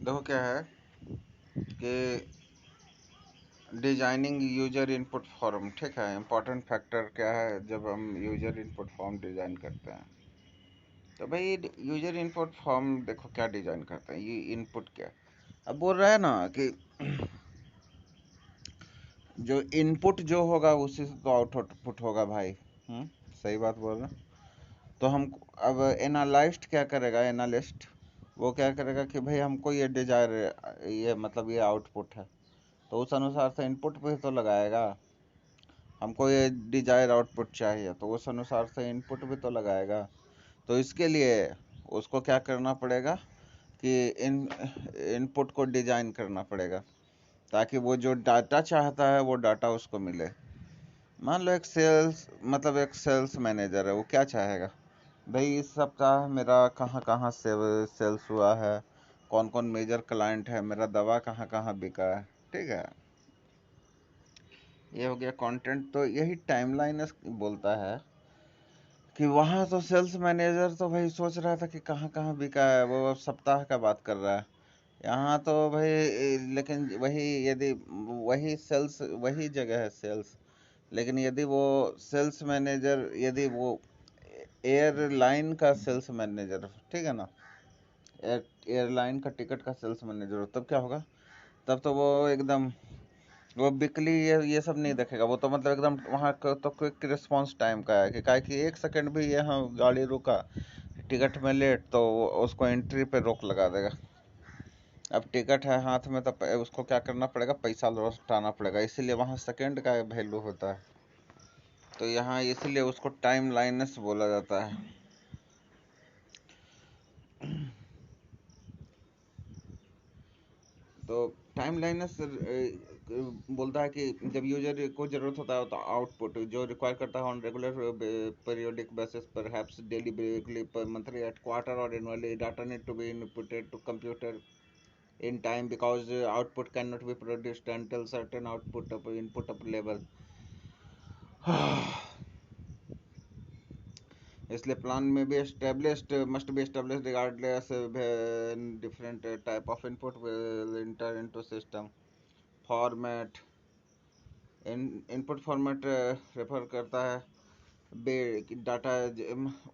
देखो क्या है कि डिजाइनिंग यूजर इनपुट फॉर्म, ठीक है। इंपॉर्टेंट फैक्टर क्या है जब हम यूजर इनपुट फॉर्म डिजाइन करते हैं? तो भाई यूजर इनपुट फॉर्म देखो क्या डिजाइन करते हैं, ये इनपुट क्या अब बोल रहा है ना कि जो इनपुट जो होगा उसी से तो आउटपुट होगा भाई। सही बात बोल रहे हैं। तो हम अब एनालिस्ट क्या करेगा, एनालिस्ट वो क्या करेगा कि भाई हमको ये डिजायर, ये मतलब ये आउटपुट है, तो उस अनुसार से इनपुट भी तो लगाएगा। हमको ये डिजायर आउटपुट चाहिए तो उस अनुसार से इनपुट भी तो लगाएगा। तो इसके लिए उसको क्या करना पड़ेगा कि इन इनपुट को डिजाइन करना पड़ेगा ताकि वो जो डाटा चाहता है वो डाटा उसको मिले। मान लो एक सेल्स, मतलब एक सेल्स मैनेजर है, वो क्या चाहेगा, भाई इस सप्ताह मेरा कहाँ कहाँ से सेल्स हुआ है, कौन कौन मेजर क्लाइंट है, मेरा दवा कहाँ कहाँ बिका है, ठीक है। ये हो गया कंटेंट। तो यही टाइमलाइन बोलता है कि वहाँ तो सेल्स मैनेजर तो भाई सोच रहा था कि कहाँ कहाँ बिका है, वो अब सप्ताह का बात कर रहा है। यहाँ तो भाई लेकिन वही यदि वही सेल्स, वही जगह है सेल्स, लेकिन यदि वो सेल्स मैनेजर, यदि वो एयरलाइन का सेल्स मैनेजर, ठीक है ना, एयरलाइन का टिकट का सेल्स मैनेजर हो, तब क्या होगा? तब तो वो एकदम वो बिकली ये सब नहीं देखेगा, वो तो मतलब एकदम वहाँ का तो क्विक रिस्पांस टाइम का है कि काहे कि एक सेकंड भी यहाँ गाड़ी रुका टिकट में लेट तो उसको एंट्री पे रोक लगा देगा। अब टिकट है हाथ में तो उसको क्या करना पड़ेगा, पैसा लौटाना पड़ेगा, इसीलिए वहाँ सेकंड का वैल्यू होता है। तो यहाँ इसलिए उसको टाइम लाइनस बोला जाता है। तो टाइम लाइनस बोलता है कि जब यूजर को जरूरत होता है तो आउटपुट जो रिक्वायर करता है on regular periodic basis perhaps daily, weekly, पर मंथली, एट क्वार्टर और annually, data need to be inputted to computer in time because output cannot be produced until certain output of input of level. इसलिए plan में भी established must be established regardless different type of input will enter into system format। Input format refer करता है data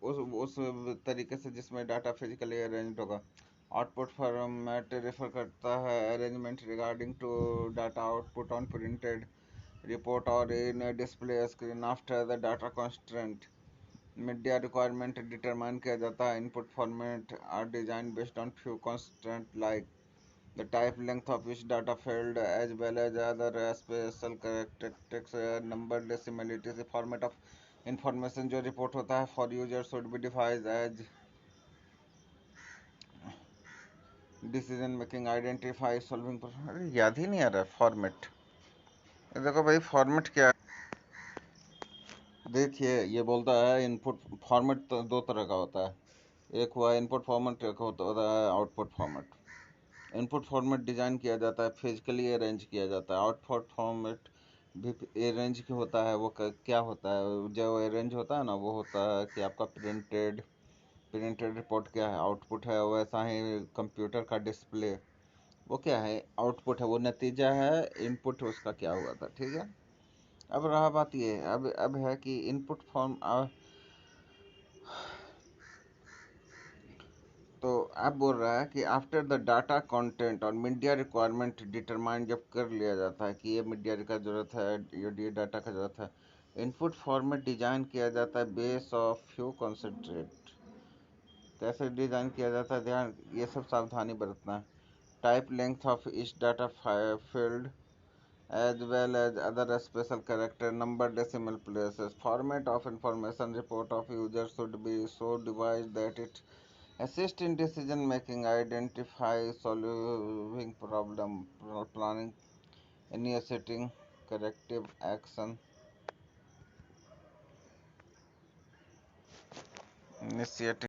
उस तरीके से जिसमें data physically arranged होगा। आउटपुट फॉर्मेट रेफर करता है arrangement regarding to data output on printed report or in a display screen after the data constraint। Media requirement determine किया जाता है। Input format are design based on few constraint like the type length of each data field as well as other special characteristics, number, decimalities। the format of information जो report होता है for user should be defined as decision making, identify, solving। अरे याद ही नहीं आ रहा format. देखो भाई format क्या है, देखिए ये बोलता है इनपुट फॉर्मेट तो दो तरह का होता है, एक हुआ इनपुट फॉर्मेट, एक होता है output format. Input format design किया जाता है, फिजिकली अरेंज किया जाता है। आउटपुट फॉर्मेट भी अरेंज की होता है। वो क्या होता है, जो अरेंज होता है ना वो होता है कि आपका प्रिंटेड रिपोर्ट क्या है, आउटपुट है। वैसा ही कंप्यूटर का डिस्प्ले वो क्या है, आउटपुट है, वो नतीजा है, इनपुट उसका क्या हुआ था, ठीक है। अब रहा बात ये, अब है कि इनपुट फॉर्म, तो आप बोल रहा है कि आफ्टर द डाटा कंटेंट और मीडिया रिक्वायरमेंट डिटरमाइन जब कर लिया जाता है कि ये मीडिया का ज़रूरत है, ये डाटा का ज़रूरत है, इनपुट फॉर्मेट डिजाइन किया जाता है बेस ऑफ फ्यू कंसेंट्रेट। कैसे डिजाइन किया जाता है, ध्यान ये सब सावधानी बरतना है। Type length of each data field as well as other special character, number, decimal places। format of information report of user should be so devised that it assist in decision making, identify, solving problem, planning, initiating corrective action, initiating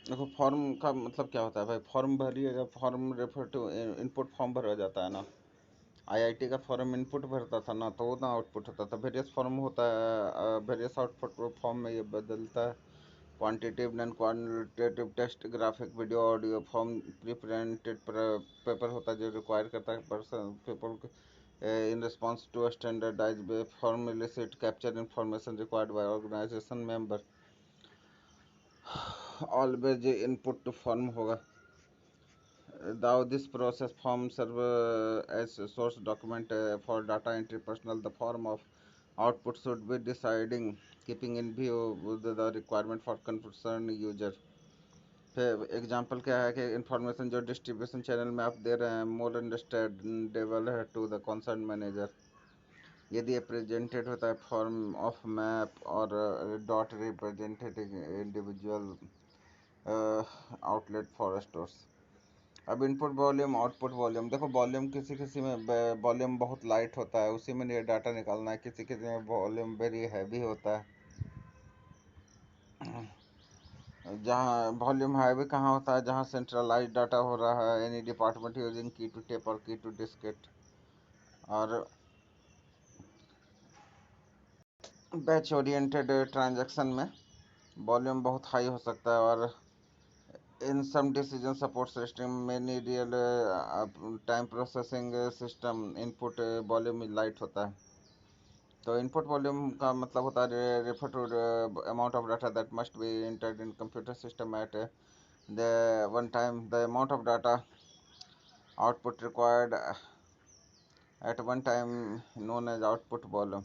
देखो form का मतलब क्या होता है भाई, form भरिएगा, form refer to input form भरा जाता है ना। आईआईटी का फॉर्म इनपुट भरता था ना, तो वो ना आउटपुट होता था। वेरियस फॉर्म होता है, वेरियस आउटपुट फॉर्म में ये बदलता है। Quantitative non quantitative test, graphic, video, audio form, pre printed paper होता है जो रिक्वायर करता है person people in response to standardise way form elicit capture information required by organisation member. Always input to form होगा। Now this process form serve as a source document for data entry personnel. The form of output should be deciding keeping in view the requirement for concerned user. फिर example क्या है कि information जो distribution channel में आप दे रहे हैं more understandable है टू द कंसर्न मैनेजर यदि ये प्रेजेंटेड होता है फॉर्म ऑफ मैप और dot represented individual outlet for stores. अब इनपुट वॉल्यूम आउटपुट वॉल्यूम देखो, वॉल्यूम किसी किसी में वॉल्यूम बहुत लाइट होता है, उसी में ये डाटा निकालना है। किसी किसी में वॉल्यूम वेरी हैवी होता है। जहाँ वॉल्यूम हैवी कहाँ होता है, जहाँ सेंट्रलाइज डाटा हो रहा है, any department using key to tape और की टू डिस्केट। और बैच ओरिएंटेड ट्रांजैक्शन में वॉल्यूम बहुत हाई हो सकता है। और in some decision support system many real time processing system input volume light होता है। तो इनपुट वॉल्यूम का मतलब होता है refer to amount of data that must be entered in computer system at the one time, the amount of data output required at one time known as output volume.